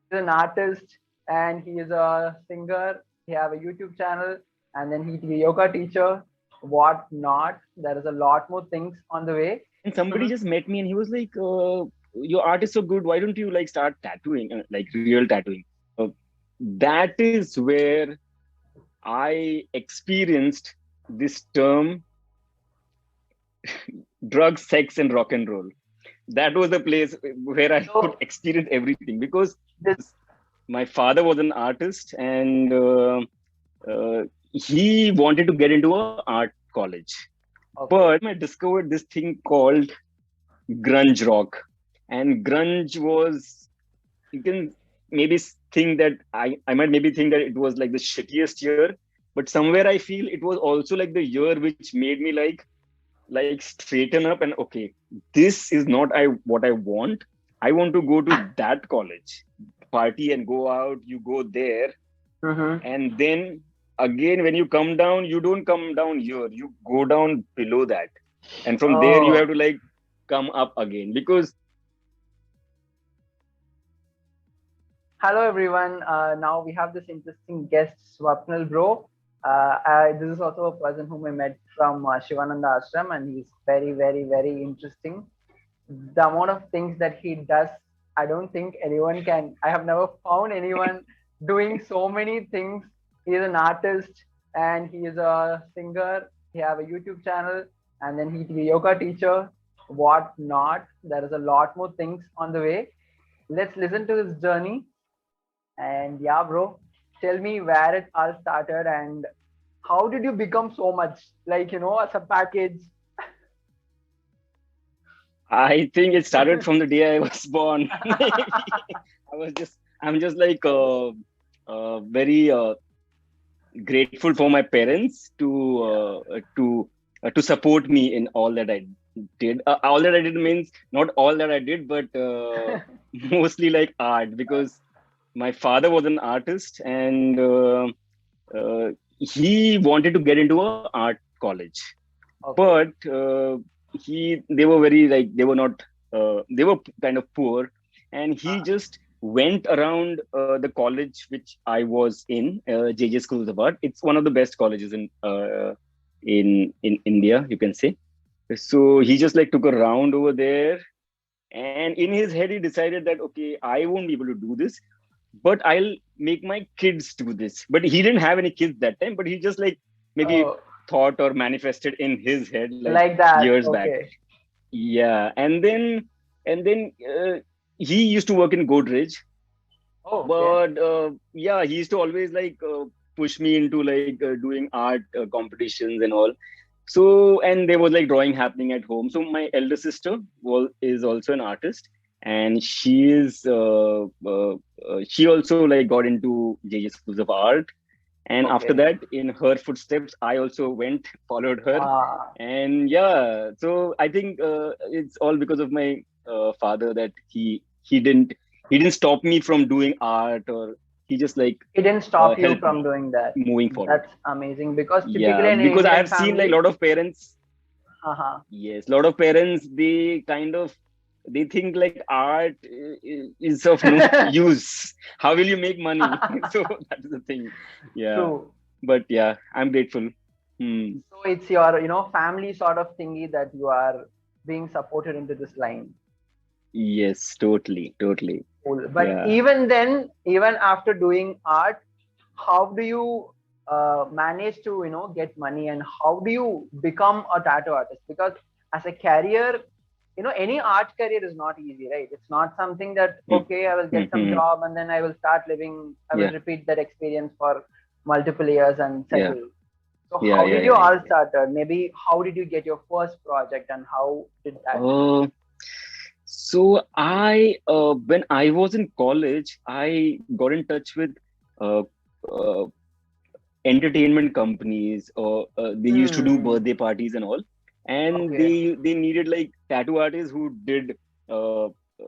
He's an artist and he is a singer. He have a YouTube channel and then he's a yoga teacher. What not? There is a lot more things on the way. And somebody Mhm. just met me and he was like, your art is so good. Why don't you like start tattooing, like real tattooing? Uh, that is where I experienced this term, drugs, sex, and rock and roll. That was the place where I could So experience everything because this my father was an artist and he wanted to get into a art college. But okay. I discovered this thing called grunge rock. And grunge was, you can maybe think that I might maybe think that it was like the shittiest year, but somewhere I feel it was also like the year which made me like straighten up and okay, this is not I what I want. I want to go to that college, party and go out. You go there, Mm-hmm. and then again when you come down, you don't come down here. You go down below that, and from there you Oh, have to like come up again because hello everyone. Now we have this interesting guest, Swapnil bro. This is also a person whom I met from Shivananda Ashram, and he's very, very, very interesting. The amount of things that he does, I don't think anyone can. I have never found anyone doing so many things. He is an artist and he is a singer. He have a YouTube channel and then he's a yoga teacher. What not? There is a lot more things on the way. Let's listen to his journey. And yeah, bro, tell me where it all started and how did you become so much? Like, as a package. I think it started from the day I was born. Maybe I'm just like very grateful for my parents to support me in all that I did. All that I did means not all that I did, but mostly like art because my father was an artist and he wanted to get into a art college, but Okay. they were very like they were kind of poor, and he Uh, just went around the college which I was in, JJ Schools of Art. It's one of the best colleges in India, you can say. So he just like took a round over there, and in his head he decided that okay, I won't be able to do this, but I'll make my kids do this. But he didn't have any kids that time, but he just like maybe oh, thought or manifested in his head like like that. years back. Okay. Yeah, and then he used to work in Godrej, Oh, okay. but yeah, he used to always like push me into like doing art competitions and all. So and there was like drawing happening at home. So my elder sister is also an artist, and she also like got into JJ Schools of Art. And after Okay. that, in her footsteps, I also went, followed her. Uh, And yeah, so I think it's all because of my father that he didn't stop me from doing art, or he just like it didn't stop you helped me from doing that. moving forward. That's amazing because typically Yeah, in an because I Indian have seen like a family, lot of parents. uh-huh. Yes, a lot of parents, they kind of they think like art is of no use. How will you make money? So that is the thing. Yeah, True. but yeah, I'm grateful. Hmm. So it's your, family sort of thingy that you are being supported into this line. Yes, totally, totally. Cool. But Yeah. even then, even after doing art, how do you manage to, get money and how do you become a tattoo artist? Because as a career, any art career is not easy, right? It's not something that, Hmm. okay, I will Hmm, get some hmm, hmm. job and then I will start living, I will Yeah, repeat that experience for multiple years and yeah, settle. So yeah, how yeah, did you yeah, all yeah. started? Maybe how did you get your first project and how did that go? Uh, so when I was in college, I got in touch with uh, uh, entertainment companies, or they used to do Hmm. birthday parties and all, and Okay. they needed like tattoo artists who did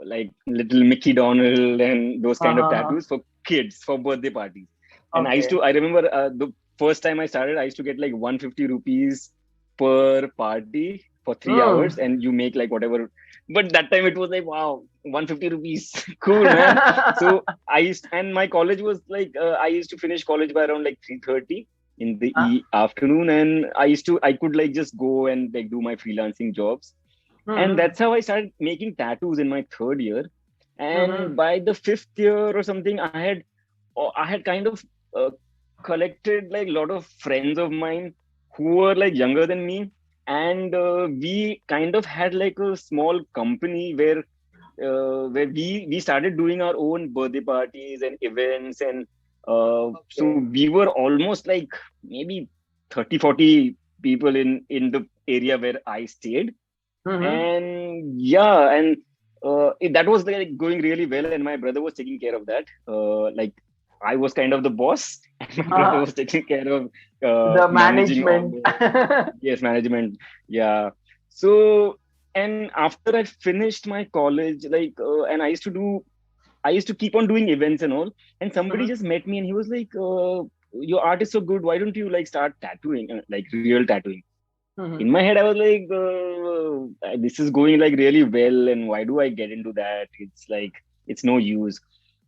like little Mickey Donald and those kind of Uh-huh. tattoos for kids for birthday parties. And Okay. I remember the first time I started, I used to get like 150 rupees per party for three Mm. hours and you make like whatever. But that time it was like, wow, 150 rupees. Cool, man. So and my college was like, I used to finish college by around like 3:30 in the afternoon. And I could like just go and like do my freelancing jobs. And Mm-hmm. that's how I started making tattoos in my third year. Mm-hmm. And by the fifth year or something, I had kind of uh, collected like a lot of friends of mine who were like younger than me. And we kind of had like a small company where we started doing our own birthday parties and events. And so Okay. we were almost like maybe 30-40 people in the area where I stayed. Mm-hmm. And yeah, and that was like going really well, and my brother was taking care of that. Like I was kind of the boss and my brother Uh, was taking care of the managing all management. the, yes, management. Yeah. So, and after I finished my college, like and I used to keep on doing events and all. And somebody Mhm. just met me and he was like, your art is so good, why don't you like start tattooing, like real tattooing? In Mhm. my head I was like, this is going like really well, and why do I get into that? It's like it's no use.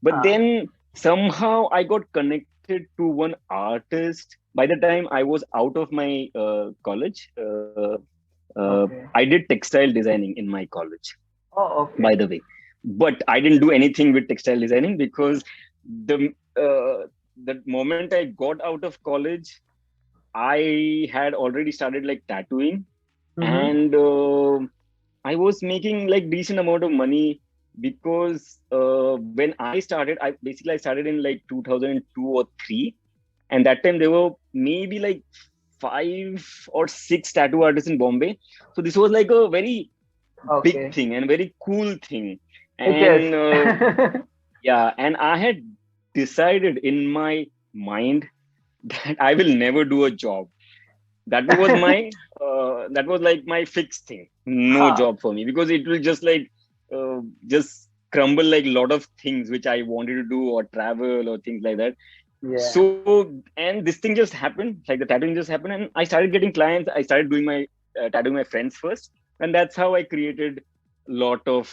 But Ah, then somehow I got connected to one artist by the time I was out of my college. okay. I did textile designing in my college, Oh, by okay. the way. But I didn't do anything with textile designing because the the moment I got out of college, I had already started like tattooing. Mm-hmm. And I was making like decent amount of money because when I started, I started in like 2002 or 3. And that time there were maybe like 5 or 6 tattoo artists in Bombay. So this was like a very big Okay. thing and very cool thing. It is. And yeah, and I had decided in my mind that I will never do a job. That was like my fixed thing. No Ha. job for me because it will just like just crumble like a lot of things which I wanted to do or travel or things like that. Yeah. So, and this thing just happened, like the tattooing just happened, and I started getting clients. I started doing my tattooing my friends first, and that's how I created a lot of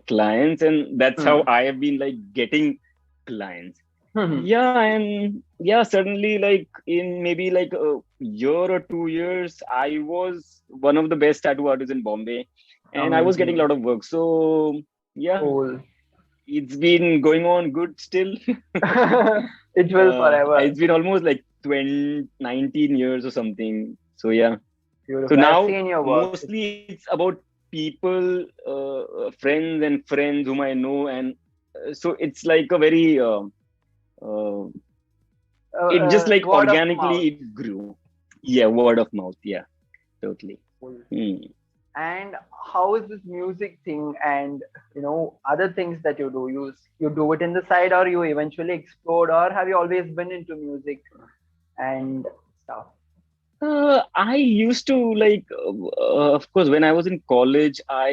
clients, and that's how Hmm. I have been like getting clients. Hmm. Yeah, and yeah, certainly like in maybe like a year or 2 years, I was one of the best tattoo artists in Bombay, and I was getting a Amazing. lot of work. So yeah, Cool. it's been going on good still. It will forever. It's been almost like 20, 19 years or something. So yeah. So Beautiful. I've now seen your work. mostly it's about people, friends and friends whom I know, and so it's like a very uh, it just like Word of organically mouth. it grew. Yeah, word of mouth. Yeah, totally. Cool. Hmm. And how is this music thing and other things that you do? You do it in the side, or you eventually explored, or have you always been into music and stuff? I used to like, of course, when I was in college, uh,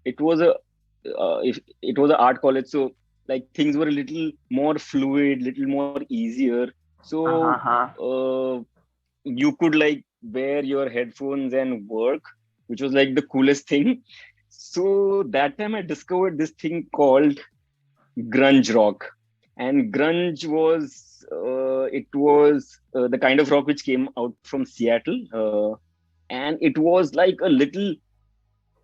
it was a, if it was an art college, so like things were a little more fluid, little more easier. So Uh-huh. uh, you could like wear your headphones and work, which was like the coolest thing. So that time I discovered this thing called grunge rock. And grunge was the kind of rock which came out from Seattle. And it was like a little,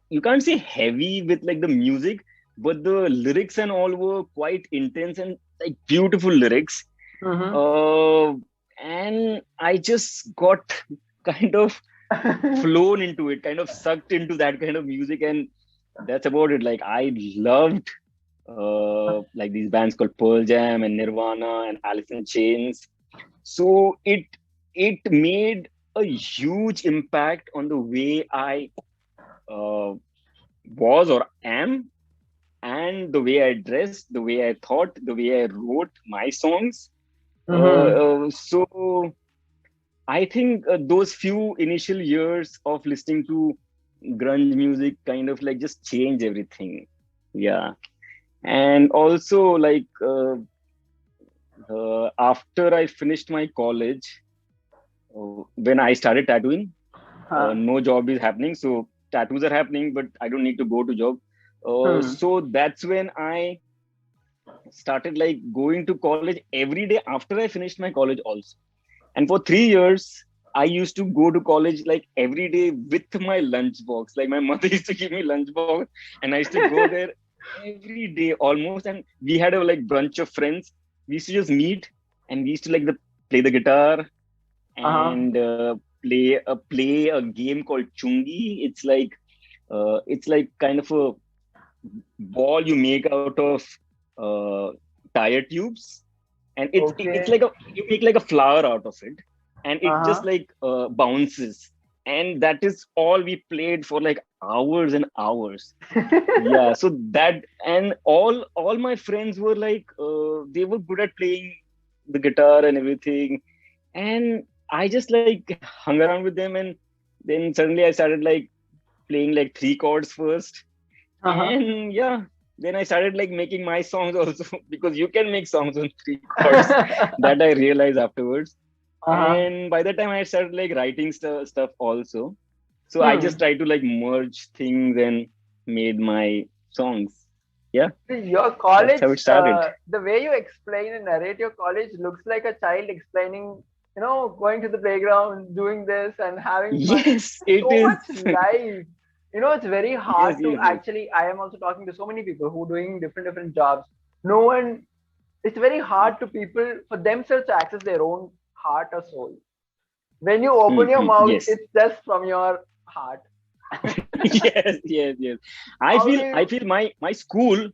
you can't say heavy with like the music, but the lyrics and all were quite intense and like beautiful lyrics. Mm-hmm. uh, and I just got kind of flown into it, kind of sucked into that kind of music. And that's about it. Like I loved like these bands called Pearl Jam and Nirvana and Alice in Chains. So it made a huge impact on the way I uh, was or am, and the way I dressed, the way I thought, the way I wrote my songs. Mm-hmm. So I think those few initial years of listening to grunge music kind of like just changed everything. Yeah. And also like after I finished my college, when I started tattooing, No job is happening, so tattoos are happening, but I don't need to go to job. Hmm. So that's when I started like going to college every day after I finished my college also. And for 3 years, I used to go to college like every day with my lunchbox. Like my mother used to give me lunchbox, and I used to go there every day almost. And we had a like bunch of friends. We used to just meet, and we used to like play the guitar Uh-huh. and play a game called Chungi. It's like kind of a ball you make out of uh, tire tubes, and it's Okay. like a you make like a flower out of it, and it just Uh-huh. like bounces, and that is all we played for like hours and hours. Yeah, so that, and all my friends were like they were good at playing the guitar and everything, and I just like hung around with them, and then suddenly I started like playing like three chords first, Uh-huh. and yeah, then I started like making my songs also because you can make songs on three chords. That I realized afterwards. Uh-huh. And by the time I started like writing stuff also, so I just Hmm. tried to like merge things and made my songs. Yeah, Your that's college, how it started. the way you explain and narrate your college looks like a child explaining, going to the playground, doing this and having fun. Yes, it So is. much life. It's very Yes, hard to yes, yes. actually. I am also talking to so many people who are doing different jobs. No one, it's very hard to people for themselves to access their own heart or soul. When you open your mouth, Yes. it's just from your heart. Yes, yes, yes. I How do feel I you? feel my school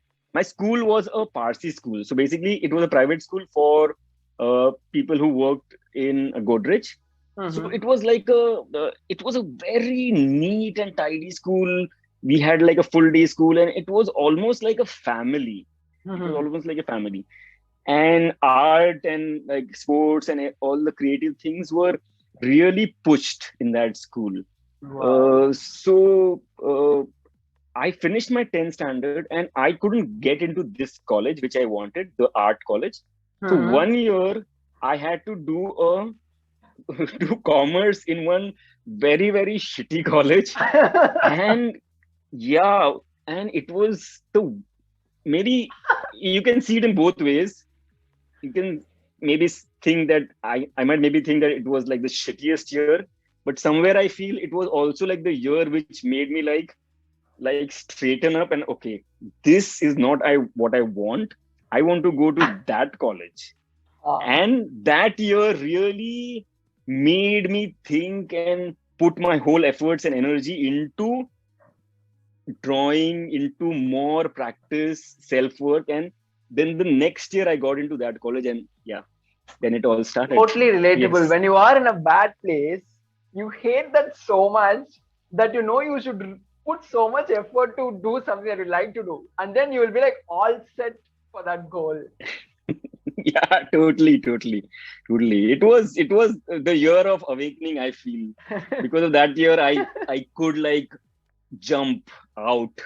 was a Parsi school. So basically it was a private school for people who worked in Godrej. So Mm-hmm. it was a very neat and tidy school. We had like a full day school, and it was almost like a family. It was Mm-hmm. almost like a family. And art and like sports and all the creative things were really pushed in that school. Wow. So I finished my 10th standard, and I couldn't get into this college which I wanted, the art college. So Mm-hmm. 1 year I had to do do commerce in one very shitty college. And yeah, and it was the, maybe you can see it in both ways. You can maybe think that I might maybe think that it was like the shittiest year, but somewhere I feel it was also like the year which made me like straighten up and okay, this is not what I want. I want to go to that college. Ah. And that year really made me think and put my whole efforts and energy into drawing, into more practice, self work. And then the next year I got into that college, and yeah, then it all started. Totally relatable. Yes. When you are in a bad place, you hate that so much that you should put so much effort to do something that you like to do, and then you will be like all set for that goal. Yeah, totally. It was the year of awakening, I feel. Because of that year, I could like jump out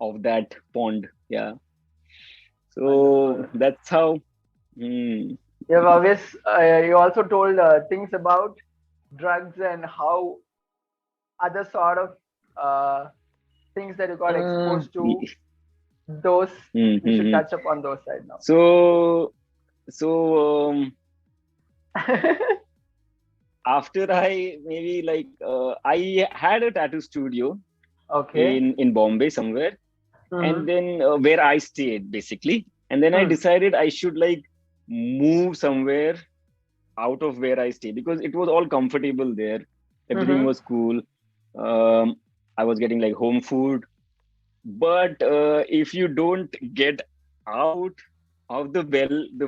of that pond. Yeah. So Wonderful. that's how. Hmm. You also told things about drugs and how other sort of uh, things that you got Uh, exposed to. Those we should mm-hmm. touch up on those side now. So so after I maybe like I had a tattoo studio Okay. in Bombay somewhere, and Mm-hmm. then where I stayed basically, and then I Hmm. decided I should like move somewhere out of where I stay because it was all comfortable there. Everything Mm-hmm. was cool. I was getting like home food, but if you don't get out of the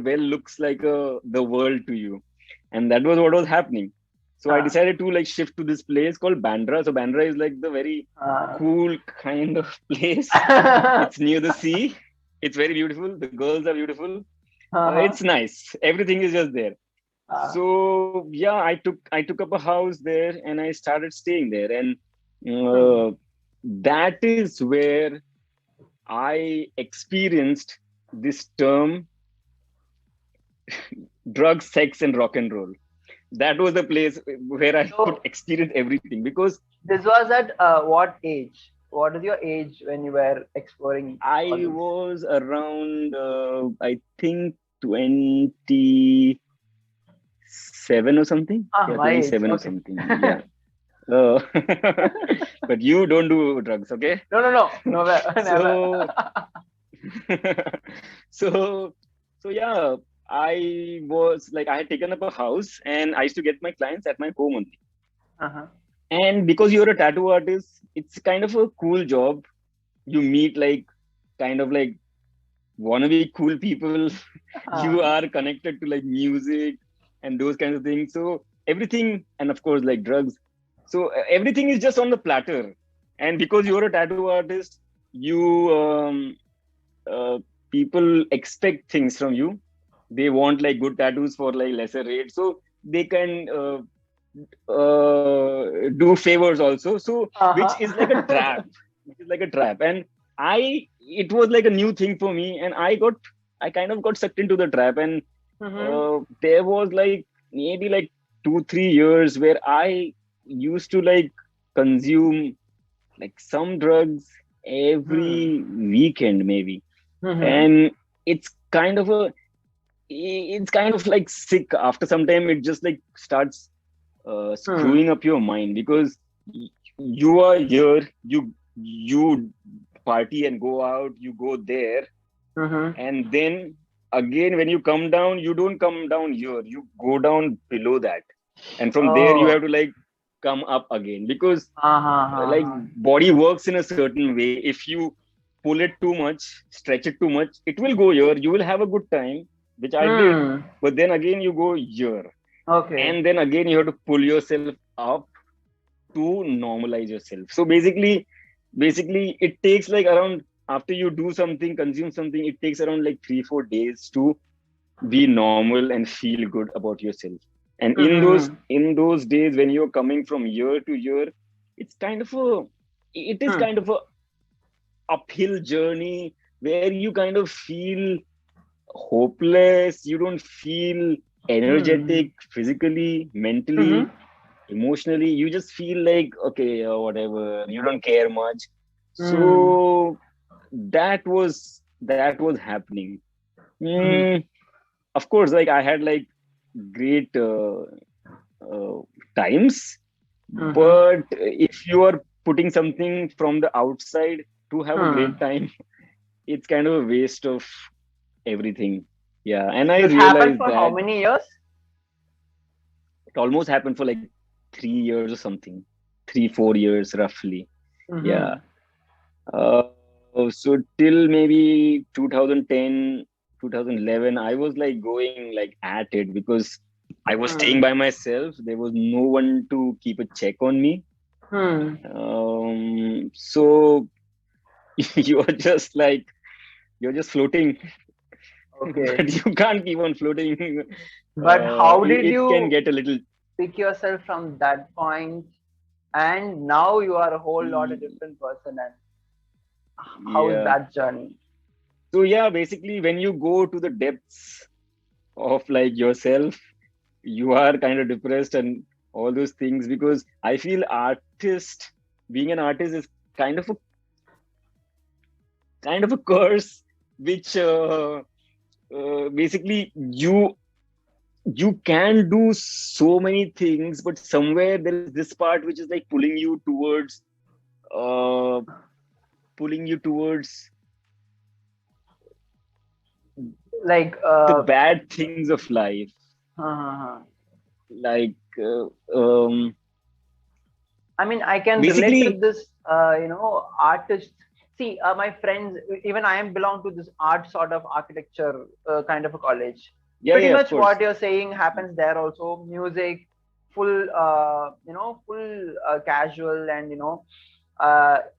well looks like the world to you, and that was what was happening. So I Huh. decided to like shift to this place called Bandra. So Bandra is like the very cool kind of place. It's near the sea. It's very beautiful. The girls are beautiful. Uh-huh. It's nice. Everything is just there. Uh, So yeah, I took up a house there and I started staying there, and hmm. that is where I experienced this term, drugs, sex, and rock and roll. that was the place where I could So experience everything. Because this was at what age? What is your age when you were exploring all I these? was around, I think 27 or something. Ah, Yeah, my age. 27 or Okay. something. Yeah. Uh, but you don't do drugs, okay? No, no, no, no, never. So, so, so yeah, I was like, I had taken up a house and I used to get my clients at my home only. Uh-huh. And because you're a tattoo artist, it's kind of a cool job. You meet like kind of like wannabe cool people. You Uh, are connected to like music and those kinds of things. So everything, and of course like drugs. So everything is just on the platter. And because you're a tattoo artist, you uh, people expect things from you. They want like good tattoos for like lesser rate, so they can do favors also. So which is like a uh-huh. trap, which is like a trap. And it was like a new thing for me, and I kind of got sucked into the trap. And Mm-hmm. there was like maybe like 2 3 years where I used to like consume like some drugs Hmm. every weekend maybe. Mm-hmm. And it's kind of a it's kind of like sick. After some time it just like starts Hmm. screwing up your mind, because you are here, you party and go out, you go there, Mm-hmm. and then again when you come down, you don't come down here, you go down below that, and from there you Oh. have to like come up again, because Uh-huh. like body works in a certain way. If you pull it too much, stretch it too much, it will go here, you will have a good time, which I did, Hmm. but then again you go here, Okay. and then again you have to pull yourself up to normalize yourself. So basically it takes like around, after you do something, consume something, it takes around like 3 4 days to be normal and feel good about yourself. And Mm-hmm. in those days when you're coming from year to year, it's kind of a it is Hmm. kind of a uphill journey where you kind of feel hopeless, you don't feel Hmm. energetic physically, mentally, Mm-hmm. emotionally. You just feel like okay, whatever, you don't care much. Hmm. So that was happening. Mm-hmm. Mm, of course, like I had like great uh, times, Mm-hmm. but if you are putting something from the outside to have a Hmm. great time, it's kind of a waste of everything. Yeah, and I This happened realized for how that many years? it almost happened for like 3 years or something, 3 4 years roughly. Yeah. Mm-hmm. Uh, so till maybe 2010, 2011, I was like going like at it, because I was staying Hmm. by myself. There was no one to keep a check on me. Hmm. So you are just like, you're just floating, Okay. but you can't keep on floating. But how did It can you get a little. pick yourself from that point, and now you are a whole lot a different person? And how is Yeah. that journey? So yeah, basically when you go to the depths of like yourself, you are kind of depressed and all those things, because I feel being an artist is kind of a curse, which basically you can do so many things, but somewhere there is this part which is like uh, pulling you towards Like, the bad things of life, uh, like I mean, I can relate to basically. this, artists. See, my friends, even I am belong to this art sort of architecture kind of a college. Yeah, Pretty yeah, of much what course. you're saying happens there also. Music, full casual, and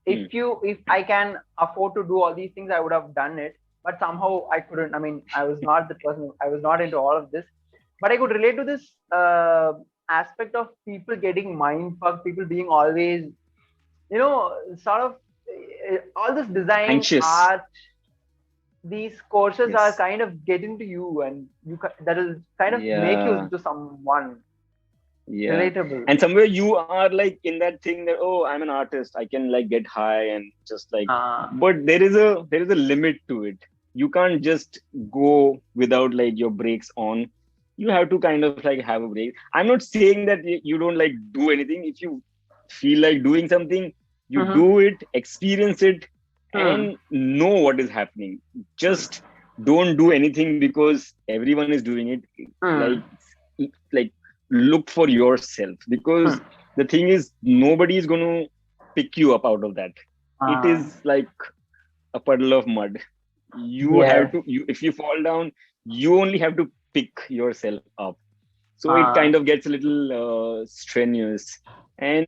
Hmm. if I can afford to do all these things, I would have done it. But somehow I couldn't. I mean, I was not the person. I was not into all of this. But I could relate to this aspect of people getting mind fucked, people being always, sort of all this design Anxious. art. These courses are Yes. kind of getting to you, and that will kind of make you Yeah. into someone. Yeah. Relatable. And somewhere you are like in that thing that, oh, I'm an artist, I can like get high and just like, Uh, but there is a limit to it. You can't just go without like your brakes on. You have to kind of like have a break. I'm not saying that you don't like do anything. If you feel like doing something, you mhm, do it, experience it, hmm, and know what is happening. Just don't do anything because everyone is doing it. Like hmm, like look for yourself, because hmm. the thing is nobody is going to pick you up out of that. It Uh, is like a puddle of mud. You have yes. to, if you fall down, you only have to pick yourself up. So it Uh, kind of gets a little strenuous. And